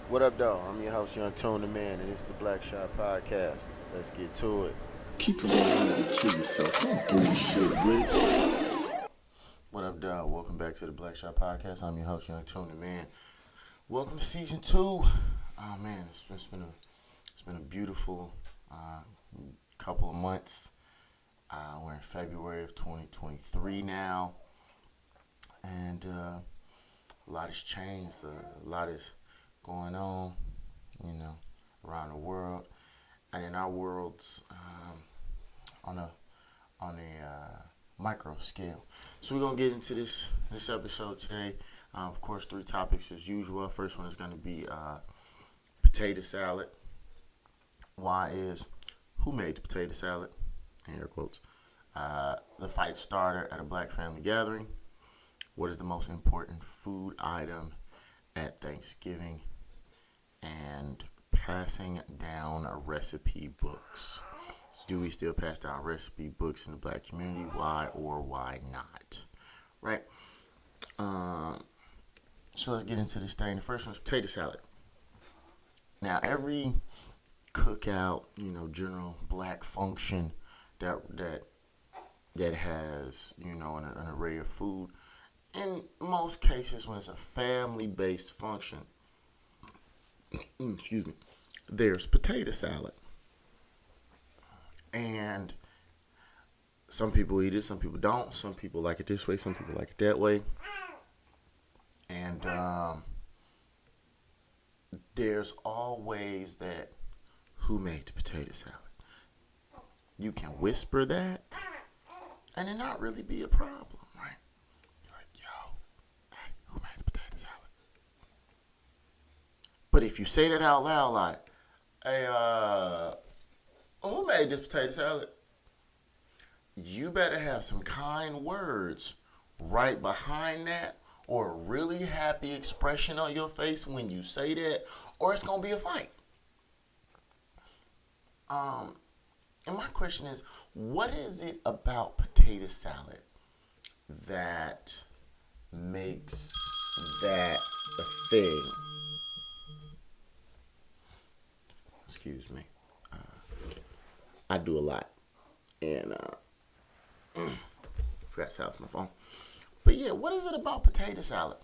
What up, though? I'm your host, Young Tone the Man, and this is the Blackshot podcast. Let's get to it. Keep it 100 and kill yourself. Don't bullshit with it. What up, dog? Welcome back to the Blackshot podcast. I'm your host, Young Tone the Man. Welcome to season 2. Oh man, it's been a beautiful couple of months. We're in February of 2023 now, and a lot has changed. A lot is going on, you know, around the world, and in our worlds, on a micro scale. So we're gonna get into this episode today. Of course, 3 topics as usual. First one is gonna be potato salad. Why is who made the potato salad? In air quotes. The fight starter at a black family gathering. What is the most important food item at Thanksgiving? And passing down recipe books. Do we still pass down recipe books in the black community? Why or why not? Right? So let's get into this thing. The first one's potato salad. Now, every cookout, general black function that has, an array of food. In most cases, when it's a family-based function, excuse me, there's potato salad. And some people eat it, some people don't. Some people like it this way, some people like it that way. And there's always that who made the potato salad. You can whisper that, and it not really be a problem, right? You're like, yo, hey, who made the potato salad? But if you say that out loud, like, hey, who made this potato salad? You better have some kind words right behind that, or a really happy expression on your face when you say that, or it's gonna be a fight. And my question is, what is it about potato salad that makes that a thing? Excuse me. I do a lot, and forgot to silence my phone. But yeah, what is it about potato salad?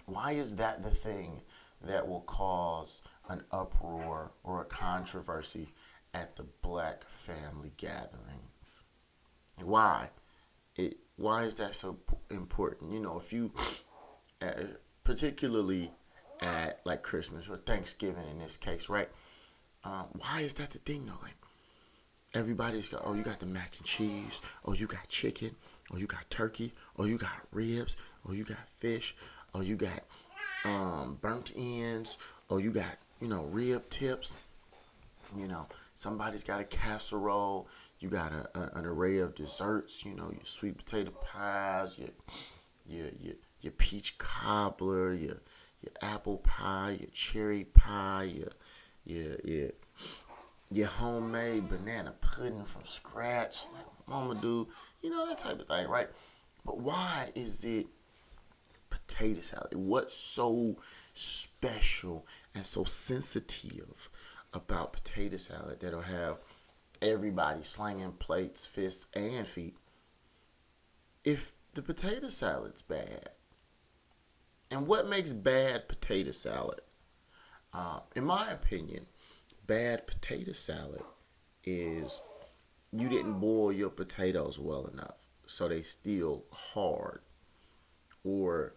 Why is that the thing that will cause an uproar or a controversy at the black family gatherings? Why? Why is that so important? If you, particularly at like Christmas or Thanksgiving in this case, right? Why is that the thing though? Like, everybody's got, oh, you got the mac and cheese, oh, you got chicken, oh, you got turkey, oh, you got ribs, oh, you got fish, oh, you got burnt ends, oh, you got, rib tips, somebody's got a casserole, you got an array of desserts, your sweet potato pies, your peach cobbler, your apple pie, your cherry pie, your homemade banana pudding from scratch, like mama do, that type of thing, right? But why is it potato salad? What's so special and so sensitive about potato salad that'll have everybody slanging plates, fists, and feet if the potato salad's bad? And what makes bad potato salad? In my opinion, bad potato salad is you didn't boil your potatoes well enough, so they still hard, or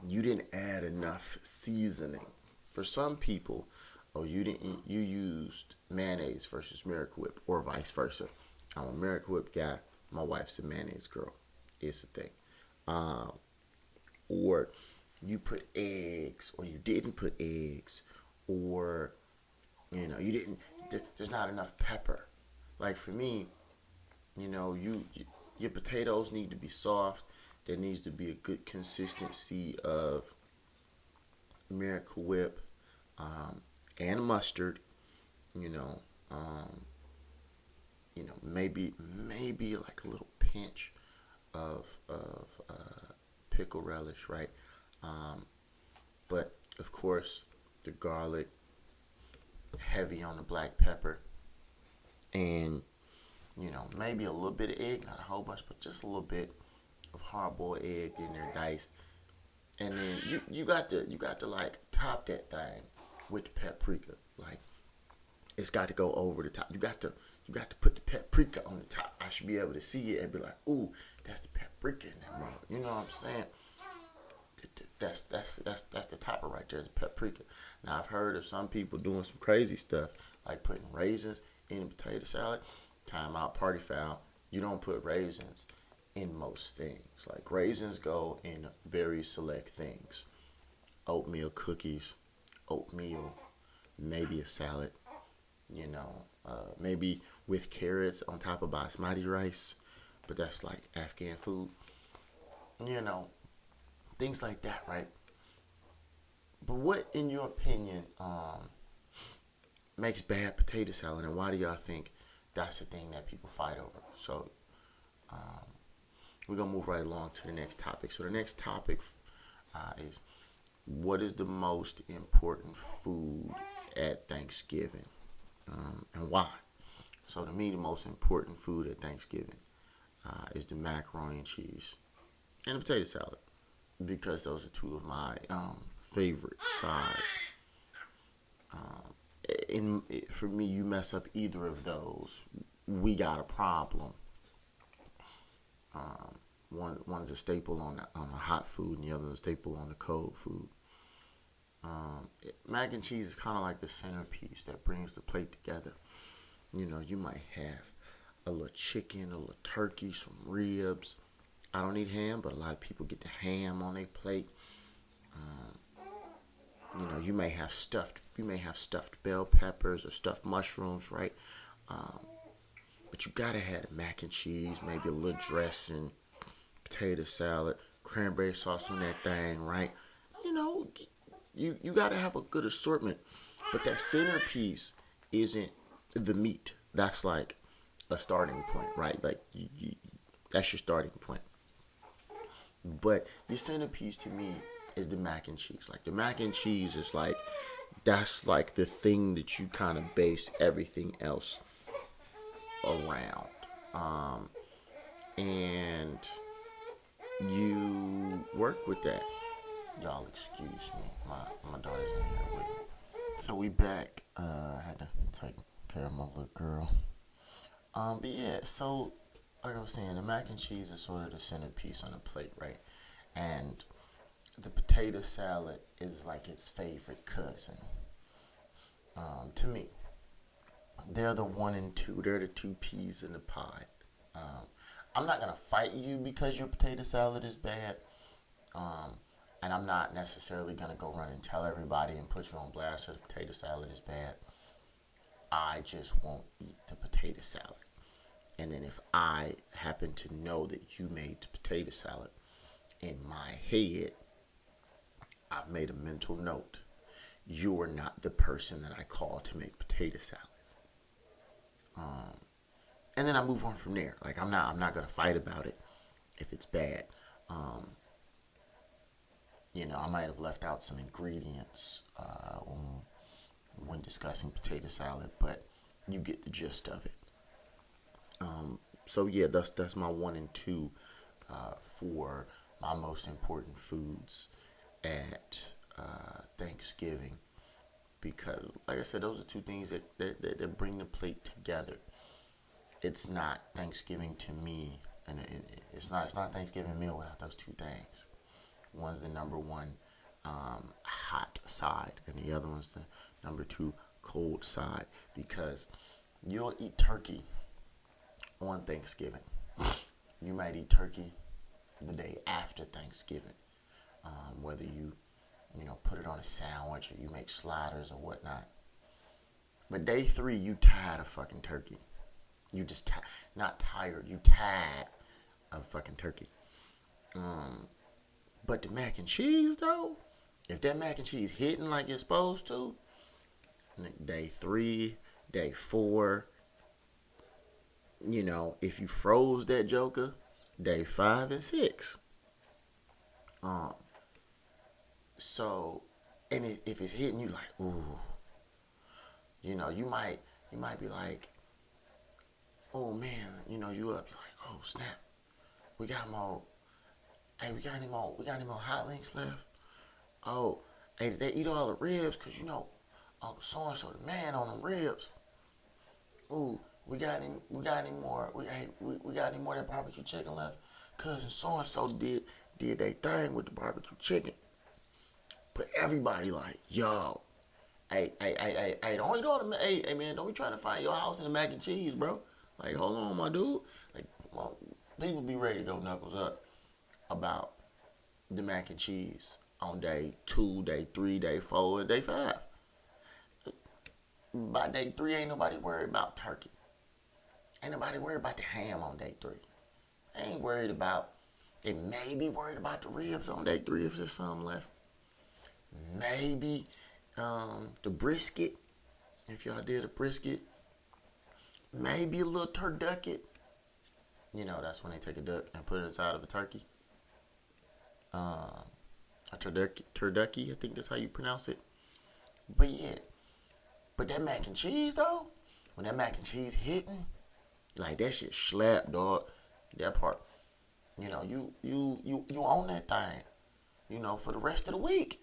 you didn't add enough seasoning. For some people, you used mayonnaise versus Miracle Whip, or vice versa. I'm a Miracle Whip guy. My wife's a mayonnaise girl. It's a thing. Or you put eggs, or you didn't put eggs, or you didn't. There's not enough pepper. Like for me, your potatoes need to be soft. There needs to be a good consistency of Miracle Whip, and mustard. You know, um, maybe like a little pinch of pickle relish, right? But of course, the garlic, heavy on the black pepper, and maybe a little bit of egg, not a whole bunch, but just a little bit of hard boiled egg in there diced. And then you got to like top that thing with the paprika. Like it's got to go over the top. You got to put the paprika on the top. I should be able to see it and be like, ooh, that's the paprika in that mug. You know what I'm saying? That's the topper right there, is the paprika. Now I've heard of some people doing some crazy stuff like putting raisins in a potato salad. Time out, party foul. You don't put raisins in most things. Like raisins go in very select things. Oatmeal cookies, oatmeal, maybe a salad. Maybe with carrots on top of basmati rice, but that's like Afghan food. You know, things like that, right? But what, in your opinion, makes bad potato salad, and why do y'all think that's the thing that people fight over? So, we're gonna move right along to the next topic. So the next topic is, what is the most important food at Thanksgiving, and why? So to me, the most important food at Thanksgiving is the macaroni and cheese and the potato salad, because those are two of my favorite sides. For me, you mess up either of those, we got a problem. One's a staple on the hot food, and the other is a staple on the cold food. Mac and cheese is kind of like the centerpiece that brings the plate together. You might have a little chicken, a little turkey, some ribs. I don't eat ham, but a lot of people get the ham on their plate. You may have stuffed bell peppers or stuffed mushrooms, right? But you gotta have the mac and cheese, maybe a little dressing, potato salad, cranberry sauce on that thing, right? You gotta have a good assortment. But that centerpiece isn't the meat. That's like a starting point, right? Like that's your starting point. But the centerpiece to me is the mac and cheese. Like the mac and cheese is like, that's like the thing that you kind of base everything else around. And you work with that. Y'all excuse me. My daughter's in here with me. So we back. I had to take care of my little girl. But yeah, so like I was saying, the mac and cheese is sort of the centerpiece on the plate, right? And the potato salad is like its favorite cousin. To me, they're the one and two. They're the two peas in the pod. I'm not gonna fight you because your potato salad is bad. And I'm not necessarily gonna go run and tell everybody and put you on blast that the potato salad is bad. I just won't eat the potato salad. And then if I happen to know that you made the potato salad, in my head, I've made a mental note. You are not the person that I call to make potato salad. And then I move on from there. Like I'm not gonna fight about it if it's bad. I might have left out some ingredients when discussing potato salad, but you get the gist of it. So yeah, that's my one and two for my most important foods at Thanksgiving, because, like I said, those are two things that bring the plate together. It's not Thanksgiving to me, and it's not Thanksgiving meal without those two things. One's the number one hot side, and the other one's the number two cold side, because you'll eat turkey on Thanksgiving. You might eat turkey the day after Thanksgiving, whether you put it on a sandwich or you make sliders or whatnot. But day three, you tired of fucking turkey. You just not tired. You tired of fucking turkey. But the mac and cheese though, if that mac and cheese hitting like it's supposed to, day three, day four, if you froze that joker, day 5 and 6. So And if it's hitting you like, ooh, you might be like, oh man, you up, you're like, oh snap, we got more. Hey, we got any more hot links left? Oh, hey, did they eat all the ribs? Cause Uncle so and so the man on them ribs. Ooh, we got any more? We got any more of that barbecue chicken left? Cousin so and so did they thing with the barbecue chicken. But everybody like, yo, hey, don't eat all the, hey, man, don't be trying to find your house in the mac and cheese, bro. Like, hold on, my dude. Like, well, people be ready to go knuckles up about the mac and cheese on day 2, day 3, day 4, and day 5. By day 3, ain't nobody worried about turkey. Ain't nobody worried about the ham on day 3. They ain't worried about, they may be worried about the ribs on day 3 if there's some left. Maybe the brisket, if y'all did a brisket. Maybe a little turducket. That's when they take a duck and put it inside of a turkey. A turducky, I think that's how you pronounce it. But yeah, but that mac and cheese though, when that mac and cheese hitting, like that shit slap, dog. That part, you own that thing, for the rest of the week.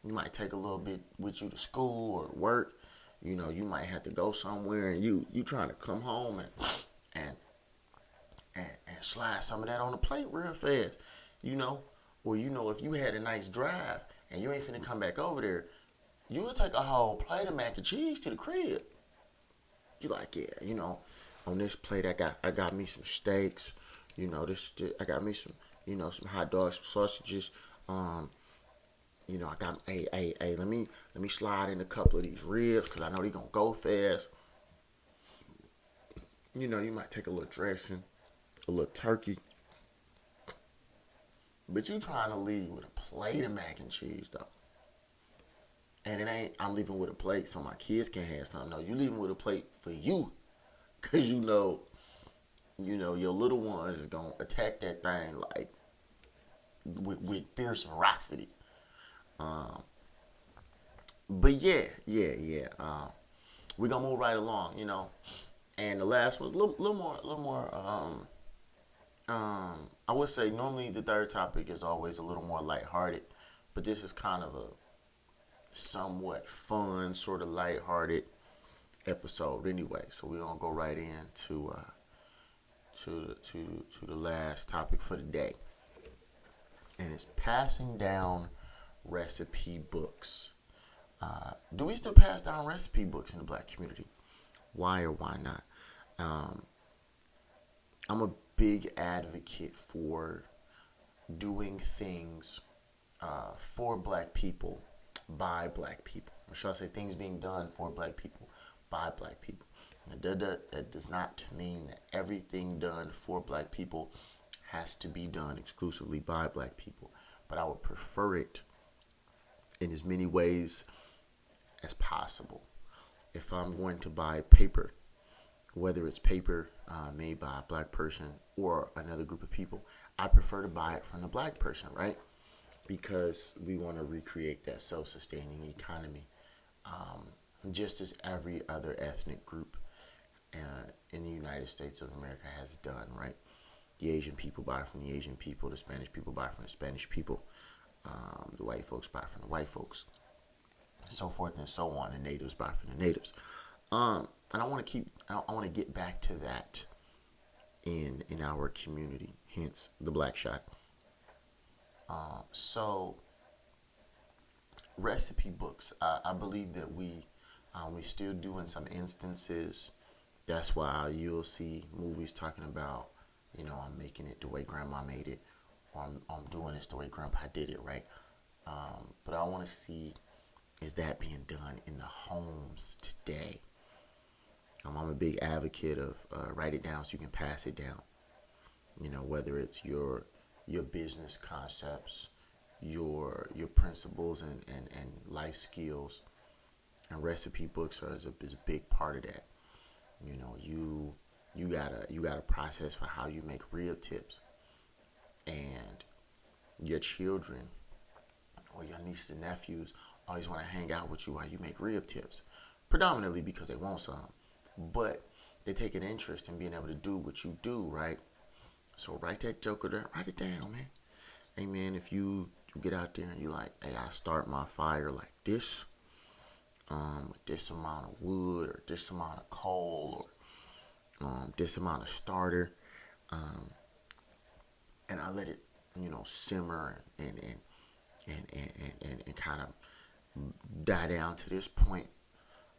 You might take a little bit with you to school or work. You might have to go somewhere and you trying to come home and slide some of that on the plate real fast. Or if you had a nice drive and you ain't finna come back over there, you would take a whole plate of mac and cheese to the crib. You like, yeah, on this plate I got me some steaks. I got me some, some hot dogs, some sausages. I got, hey, let me slide in a couple of these ribs because I know they gonna go fast. You might take a little dressing, a little turkey. But you trying to leave with a plate of mac and cheese though. And it ain't, I'm leaving with a plate so my kids can have something. No, you leaving with a plate for you. Cause your little ones is gonna attack that thing like with fierce ferocity. But yeah. We're gonna move right along, And the last one's a little more. I would say normally the third topic is always a little more lighthearted, but this is kind of a somewhat fun, sort of lighthearted episode anyway. So we're gonna go right into to the last topic for the day, and it's passing down recipe books. Do we still pass down recipe books in the black community? Why or why not? I'm a big advocate for doing things for black people by black people. Or should I say things being done for black people by black people. That does not mean that everything done for black people has to be done exclusively by black people. But I would prefer it in as many ways as possible. If I'm going to buy paper, whether it's paper made by a black person or another group of people, I prefer to buy it from the black person, right? Because we want to recreate that self-sustaining economy, just as every other ethnic group in the United States of America has done, right? The Asian people buy from the Asian people, the Spanish people buy from the Spanish people, the white folks buy from the white folks, so forth and so on. The natives buy from the natives. And I want to get back to that in our community, hence the Blackshot. So recipe books, I believe that we still do in some instances. That's why you'll see movies talking about, I'm making it the way grandma made it, or I'm doing this the way grandpa did it, right? But I want to see, is that being done in the homes today? I'm a big advocate of write it down so you can pass it down. Whether it's your business concepts, your principles and life skills, and recipe books is a big part of that. You got a process for how you make rib tips, and your children or your nieces and nephews always want to hang out with you while you make rib tips, predominantly because they want some, but they take an interest in being able to do what you do, right? So write that joker down, write it down, man. Hey, man, if you get out there and you like, hey, I start my fire like this, with this amount of wood or this amount of coal or this amount of starter, um, and I let it, simmer and kind of die down to this point.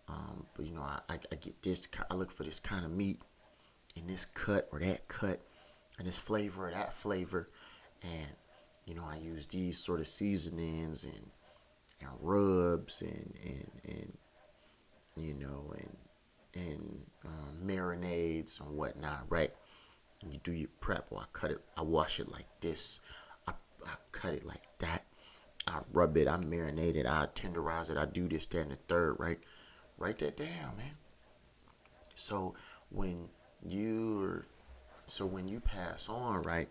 But I get this. I look for this kind of meat in this cut or that cut, and this flavor or that flavor, and I use these sort of seasonings and rubs and marinades and whatnot, right? And you do your prep, or I wash it like this. I cut it like that. I rub it, I marinate it, I tenderize it, I do this, that, and the third, right? Write that down, man. So when you pass on, right,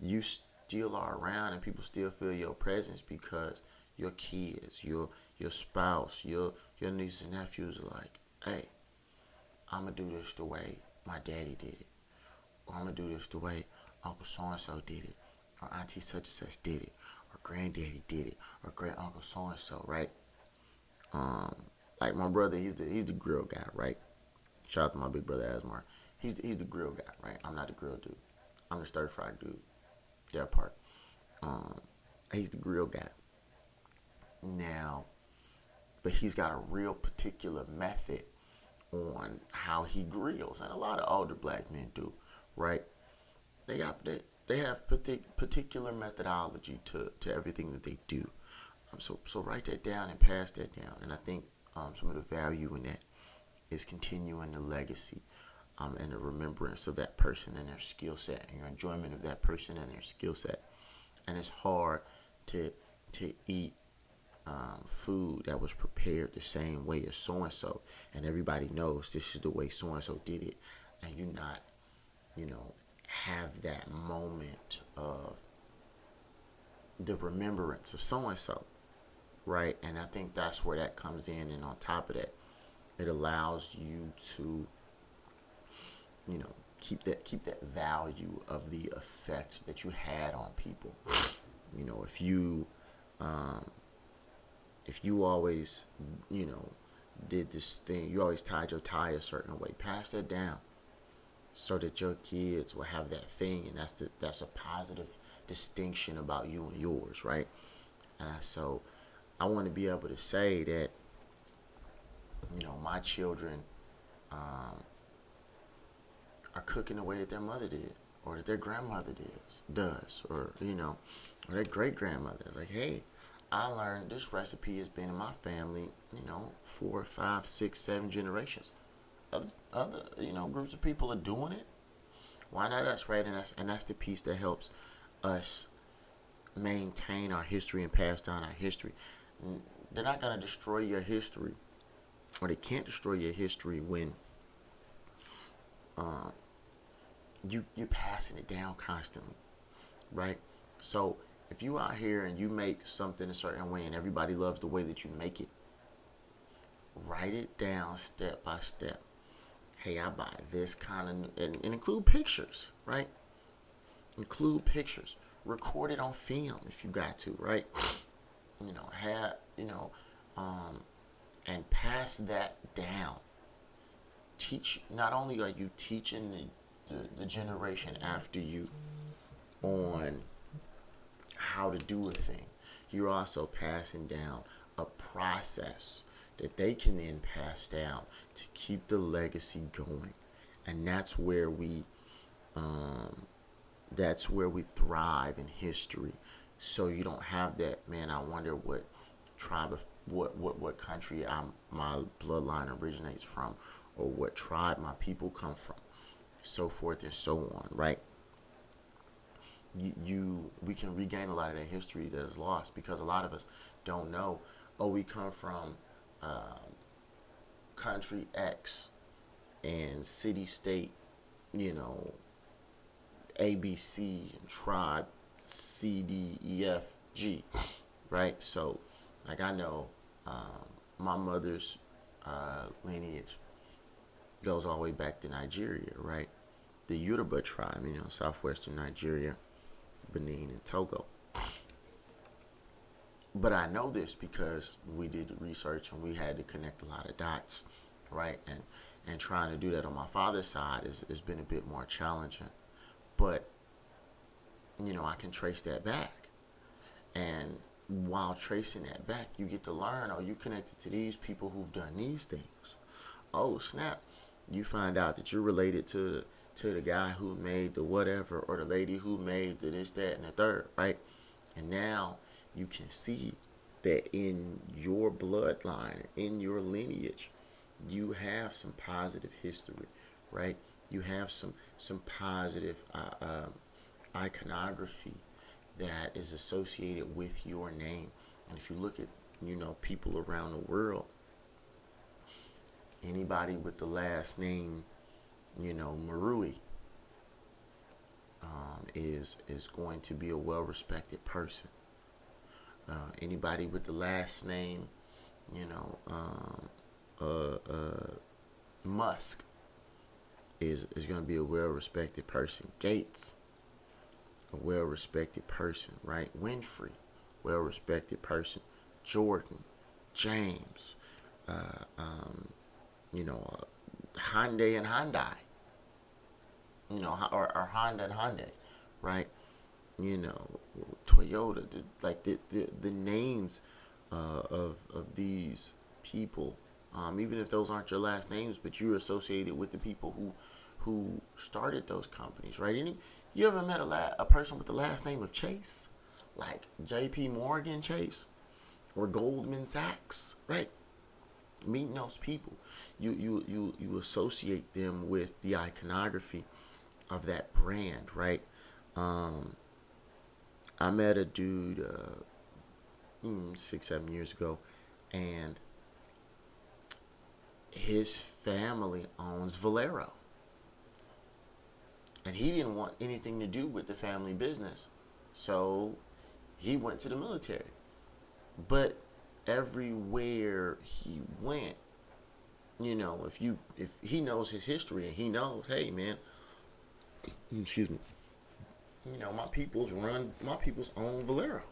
you still are around and people still feel your presence because your kids, your spouse, your nieces and nephews are like, hey, I'm gonna do this the way my daddy did it, or I'm gonna do this the way Uncle so and so did it, or Auntie such and such did it, or Granddaddy did it, or Great Uncle so and so, right? Like my brother, he's the grill guy, right? Shout out to my big brother Asmar. He's the grill guy, right? I'm not the grill dude. I'm the stir fry dude. That part. He's the grill guy. Now, but he's got a real particular method on how he grills, and a lot of older black men do, right? They have particular methodology to everything that they do. So write that down and pass that down, and I think some of the value in that is continuing the legacy, and the remembrance of that person and their skill set, and your enjoyment of that person and their skill set. And it's hard to eat food that was prepared the same way as so and so, and everybody knows this is the way so and so did it, and you not, have that moment of the remembrance of so and so, right? And I think that's where that comes in, and on top of that, it allows you to, keep that value of the effect that you had on people. If you always, did this thing, you always tied your tie a certain way, pass that down so that your kids will have that thing, and that's a positive distinction about you and yours, right? So I want to be able to say that, my children are cooking the way that their mother did, or that their grandmother does, or or their great grandmother. Like, hey, I learned this recipe has been in my family, 4, 5, 6, 7 generations. Other groups of people are doing it. Why not us, right? And that's the piece that helps us maintain our history and pass down our history. They're not gonna destroy your history, or they can't destroy your history when you're passing it down constantly, right? So if you out here and you make something a certain way and everybody loves the way that you make it, write it down step by step. Hey, I buy this kind of, and include pictures, right? Include pictures. Record it on film if you got to, right? And pass that down. Teach. Not only are you teaching the generation after you on how to do a thing, you're also passing down a process that they can then pass down to keep the legacy going. And that's where we thrive in history. So you don't have that, man, I wonder what tribe of what country my bloodline originates from, or what tribe my people come from, so forth and so on, right? We can regain a lot of that history that is lost, because a lot of us don't know, we come from country X and city state, ABC and tribe C D E F G, right? So like, I know My mother's lineage goes all the way back to Nigeria, right? The Yoruba tribe, southwestern Nigeria, Benin, and Togo. But I know this because we did the research and we had to connect a lot of dots, right? And trying to do that on my father's side has been a bit more challenging. But, I can trace that back. And while tracing that back, you get to learn, oh, you connected to these people who've done these things. Oh, snap. You find out that you're related to the guy who made the whatever, or the lady who made the this, that, and the third, right? And now you can see that in your bloodline, in your lineage, you have some positive history, right? You have some positive iconography that is associated with your name. And if you look at, people around the world, anybody with the last name, Marui, is going to be a well-respected person. Anybody with the last name, Musk is going to be a well-respected person. Gates, a well-respected person, right? Winfrey, well-respected person. Jordan, James, Hyundai and Hyundai, or Honda and Hyundai, right? Toyota, the names of these people, even if those aren't your last names, but you're associated with the people who started those companies, right? You ever met a person with the last name of Chase, like J.P. Morgan Chase or Goldman Sachs, right? Meeting those people, you associate them with the iconography of that brand, right? I met a dude 6-7 years ago, and his family owns Valero, and he didn't want anything to do with the family business, so he went to the military. But everywhere he went, if he knows his history and he knows, hey man, excuse me, my people's own Valero.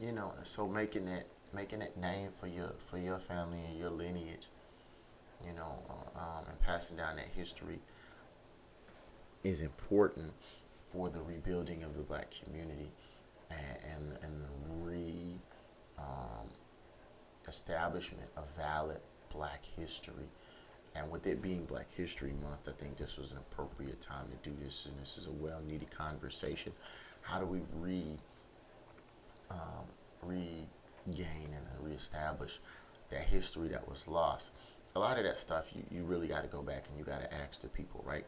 And so making that name for your family and your lineage, and passing down that history is important for the rebuilding of the black community and the establishment of valid black history. And with it being Black History Month, I think this was an appropriate time to do this, and this is a well-needed conversation. How do we regain and reestablish that history that was lost? A lot of that stuff, you really got to go back and you got to ask the people, right?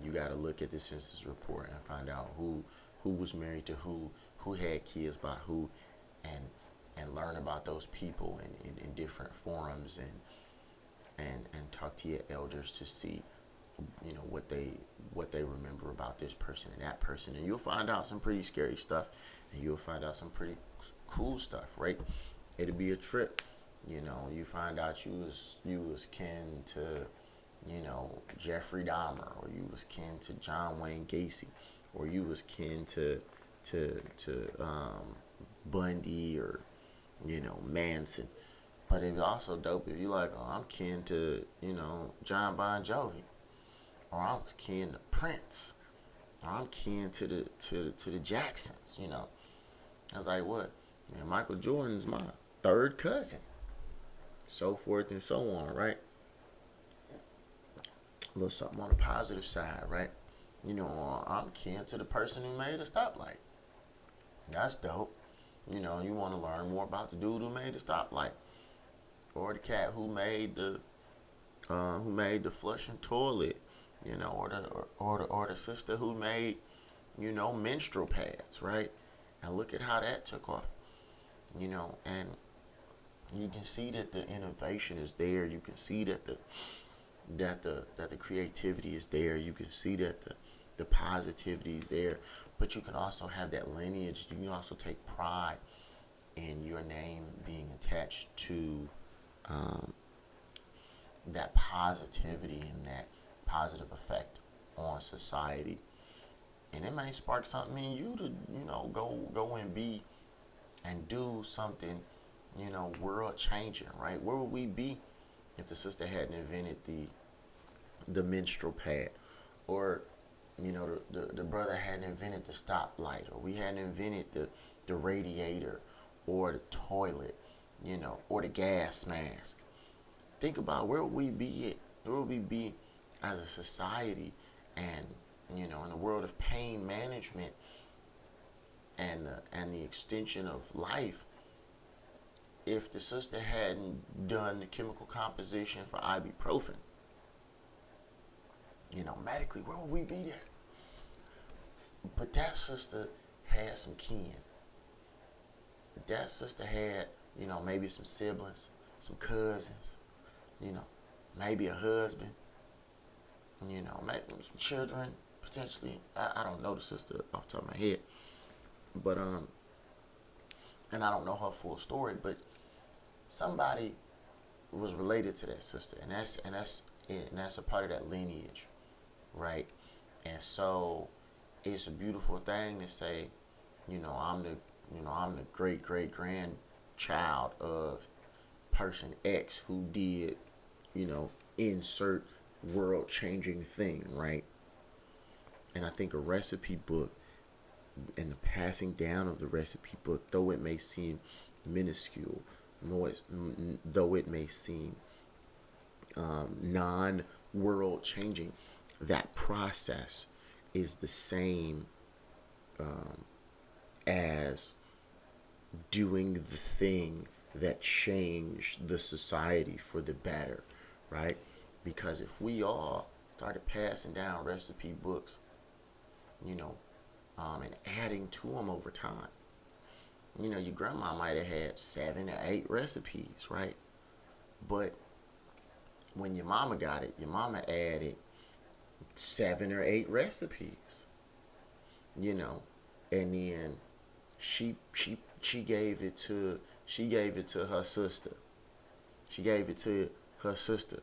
You got to look at the census report and find out who was married to who had kids by who, and learn about those people in different forums, and talk to your elders to see, what they remember about this person and that person, and you'll find out some pretty scary stuff, and you'll find out some pretty cool stuff, right? It'll be a trip. You find out you was kin to, Jeffrey Dahmer, or you was kin to John Wayne Gacy, or you was kin to Bundy, or Manson. But it'd be also dope if you like, oh, I'm kin to, John Bon Jovi, or I'm kin to Prince, or I'm kin to the Jacksons. I was like, what? Man, Michael Jordan's my third cousin, so forth and so on, right? A little something on the positive side, right? I'm kin to the person who made a stoplight. That's dope. You want to learn more about the dude who made the stoplight, or the cat who made the flushing toilet, or the sister who made, menstrual pads, right? And look at how that took off, and you can see that the innovation is there. You can see that the creativity is there. You can see that the positivity is there. But you can also have that lineage. You can also take pride and your name being attached to that positivity and that positive effect on society. And it may spark something in you to, go and be and do something, world changing, right? Where would we be if the sister hadn't invented the menstrual pad, or the brother hadn't invented the stoplight, or we hadn't invented the radiator or the toilet, or the gas mask? Think about where would we be at? Where would we be as a society, and in the world of pain management and the extension of life, if the sister hadn't done the chemical composition for ibuprofen? Medically, where would we be there? But that sister had some kin. That sister had, maybe some siblings, some cousins, maybe a husband, maybe some children, potentially. I don't know the sister off the top of my head. But, and I don't know her full story, but somebody was related to that sister, and that's a part of that lineage, right? And so it's a beautiful thing to say, I'm the great great grandchild of person X who did, insert world changing thing, right? And I think a recipe book and the passing down of the recipe book, though it may seem minuscule, though it may seem non-world changing, that process is the same as doing the thing that changed the society for the better, right? Because if we all started passing down recipe books, and adding to them over time, your grandma might have had 7 or 8 recipes, right? But when your mama got it, your mama added 7 or 8 recipes, and then she gave it to her sister. She gave it to her sister,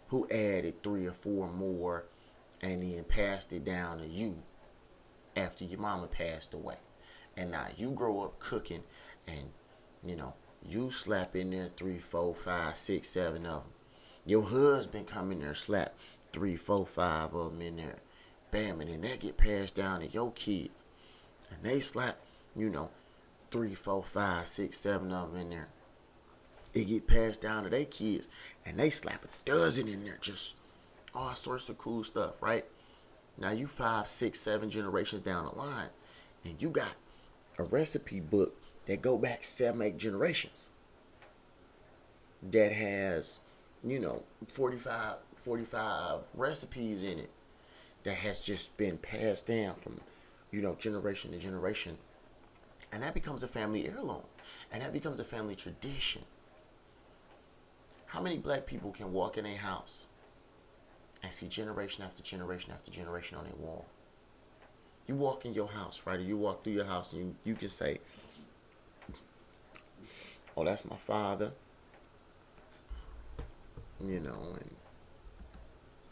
who added 3 or 4 more, and then passed it down to you after your mama passed away. And now you grow up cooking, and you slap in there 3, 4, 5, 6, 7 of them. Your husband come in there, slap 3, 4, 5 of them in there, bam, and then that get passed down to your kids, and they slap 3, 4, 5, 6, 7 of them in there. It get passed down to their kids, and they slap a dozen in there, just all sorts of cool stuff, right? Now you 5, 6, 7 generations down the line, and you got a recipe book that go back 7, 8 generations that has, 45 recipes in it that has just been passed down from, generation to generation. And that becomes a family heirloom, and that becomes a family tradition. How many black people can walk in a house and see generation after generation after generation on a wall? You walk in your house, right? Or you walk through your house, and you can say, oh, that's my father, and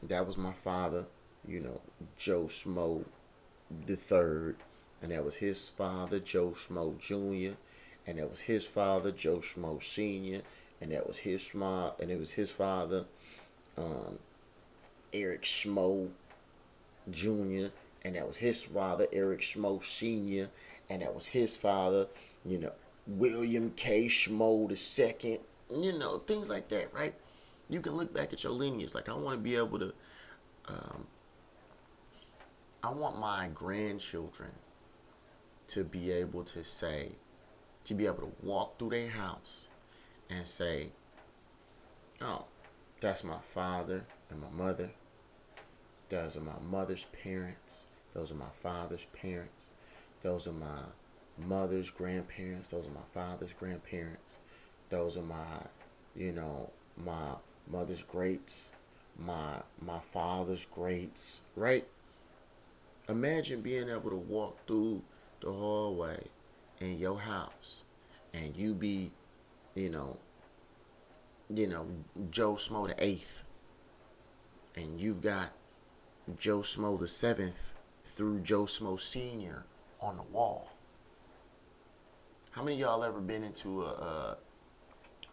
that was my father, Joe Schmo the third, and that was his father, Joe Schmo Jr., and that was his father, Joe Schmo Sr., and that was his father, Eric Schmo Jr., and that was his father, Eric Schmo Sr., and that was his father, William K. Schmo II, things like that, right? You can look back at your lineage. Like, I want to be able to, I want my grandchildren to be able to say, to be able to walk through their house and say, oh, that's my father and my mother. Those are my mother's parents. Those are my father's parents. Those are my mother's grandparents. Those are my father's grandparents. Those are my, my mother's greats, my father's greats, right? Imagine being able to walk through the hallway in your house, and you be, you know, Joe Smo the eighth, and you've got Joe Smo the seventh through Joe Smo Senior on the wall. How many of y'all ever been into a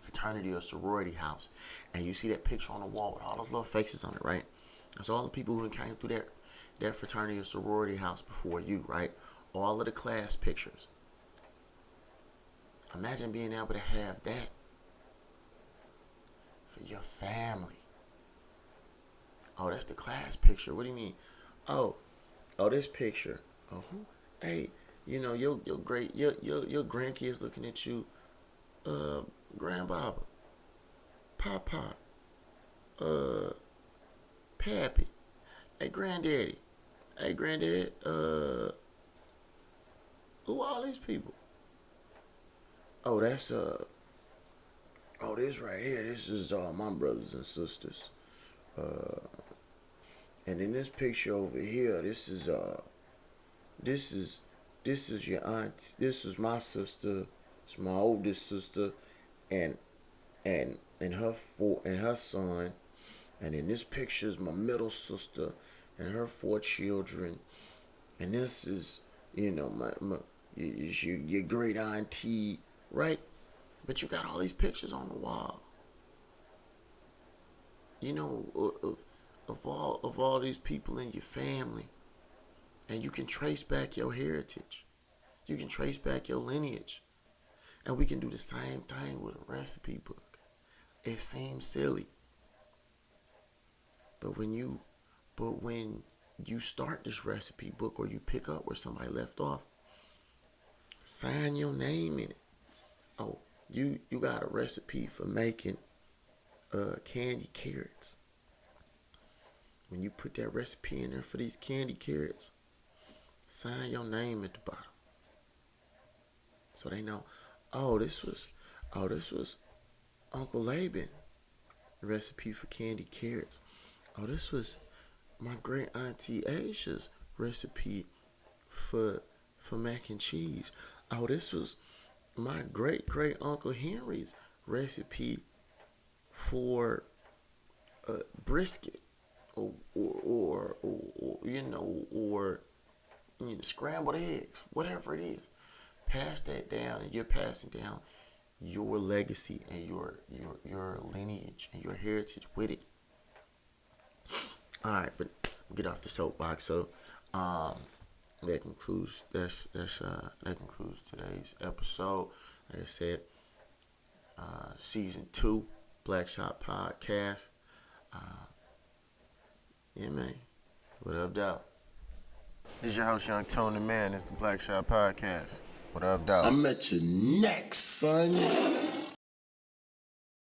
fraternity or sorority house, and you see that picture on the wall with all those little faces on it, right? That's all the people who came through that fraternity or sorority house before you, right? All of the class pictures. Imagine being able to have that for your family. Oh, that's the class picture. What do you mean? Oh, this picture. Oh, who? Hey, your grandkids looking at you. Grandbaba, Papa, Pappy, hey Granddaddy, hey Granddad, who are all these people? Oh, that's this right here. This is all my brothers and sisters. And in this picture over here, this is your aunt. This is my sister. It's my oldest sister, and her son. And in this picture is my middle sister and her 4 children. And this is, your great auntie, right? But you got all these pictures on the wall. Of all these people in your family. And you can trace back your heritage. You can trace back your lineage. And we can do the same thing with a recipe book. It seems silly. But when you start this recipe book, or you pick up where somebody left off, sign your name in it. Oh, you got a recipe for making candy carrots. When you put that recipe in there for these candy carrots, sign your name at the bottom. So they know, this was Uncle Laban recipe for candy carrots. Oh, this was my great auntie Asia's recipe for mac and cheese. Oh, this was my great uncle Henry's recipe for brisket, or scrambled eggs, whatever it is. Pass that down, and you're passing down your legacy and your lineage and your heritage with it. All right, but get off the soapbox. So, that concludes today's episode. Like I said, season 2, Blackshot podcast. Yeah, man. What up, dog? This is your host, Young Tony, man. It's the Blackshot podcast. What up, dog? I'm at your neck, son.